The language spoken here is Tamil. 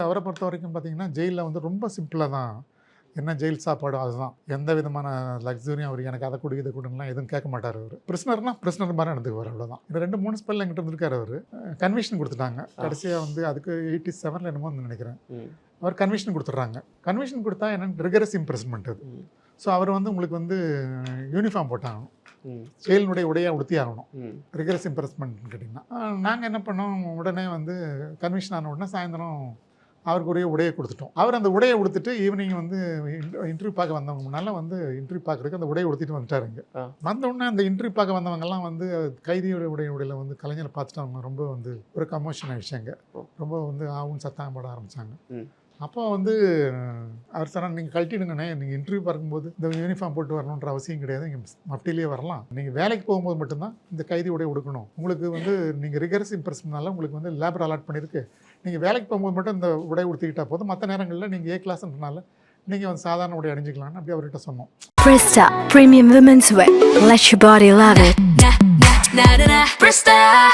அவரை பொறுத்த வரைக்கும் பார்த்தீங்கன்னா ஜெயிலில் வந்து ரொம்ப சிம்பிளாக தான், என்ன ஜெயில் சாப்பாடோ அதுதான். எந்த விதமான லக்ஸுரியும் அவர் எனக்கு அதை கொடு இதை கொடுங்கலாம் எதுவும் கேட்க மாட்டார். அவர் பிரிஸ்னர்னா பிரிஸ்னர் மாதிரி நடந்துக்குவார், அவ்வளோதான். இந்த 2-3 ஸ்பெல் என்கிட்ட இருந்திருக்காரு. அவர் கன்விஷன் கொடுத்துட்டாங்க கடைசியாக வந்து, அதுக்கு 87 என்னமோ நினைக்கிறேன். அவர் கன்விஷன் கொடுத்துட்றாங்க. கன்விஷன் கொடுத்தா என்னென்னு ரிகரஸ் இம்ப்ரெஸ்மெண்ட் அது. ஸோ அவர் வந்து உங்களுக்கு வந்து யூனிஃபார்ம் போட்டாகணும், ஜெயிலினுடைய உடையாக உடுத்தி ஆகணும். ரிகரஸ் இம்ப்ரெஸ்மெண்ட்னு கேட்டிங்கன்னா நாங்கள் என்ன பண்ணோம், உடனே வந்து கன்விஷன் ஆன உடனே சாயந்தரம் அவருக்கு ஒரே உடையை கொடுத்துட்டோம். அவர் அந்த உடையை உடுத்துட்டு ஈவினிங் வந்து இன்டர்வியூ பார்க்க வந்தவங்க முன்னால் வந்து இன்டர்வியூ பார்க்குறதுக்கு அந்த உடையை உடுத்திட்டு வந்துட்டாருங்க. வந்த உடனே அந்த இன்டர்வியூ பார்க்க வந்தவங்கெல்லாம் வந்து கைதியோட உடையில் வந்து கலைஞரை பார்த்துட்டு அவங்க ரொம்ப வந்து ஒரு கமோஷன் ஆகிடுச்சாங்க. ரொம்ப வந்து ஆவும் சத்தம் போட ஆரம்பித்தாங்க. அப்போ வந்து அவர் சொன்னார், நீங்கள் கழட்டிடுங்கண்ணே, நீங்கள் இன்டர்வியூ பார்க்கும்போது இந்த யூனிஃபார்ம் போட்டு வரணுன்ற அவசியம் கிடையாது, நீங்கள் மஃப்டிலேயே வரலாம். நீங்கள் வேலைக்கு போகும்போது மட்டும்தான் இந்த கைதி உடைய உடுக்கணும். உங்களுக்கு வந்து நீங்கள் ரிகரஸ் இம்ப்ரெஸ்னால உங்களுக்கு வந்து லேபர் அலாட் பண்ணியிருக்கு, நீங்கள் வேலைக்கு போகும்போது மட்டும் இந்த உடை உடுத்திக்கிட்டா போதும், மற்ற நேரங்களில் நீங்கள் A கிளாஸ்ன்றனால நீங்கள் வந்து சாதாரண உடை அணிஞ்சிக்கலாம்னு அப்படி அவர்கிட்ட சொன்னோம். Presta Premium Women's Wear. Let your body love it.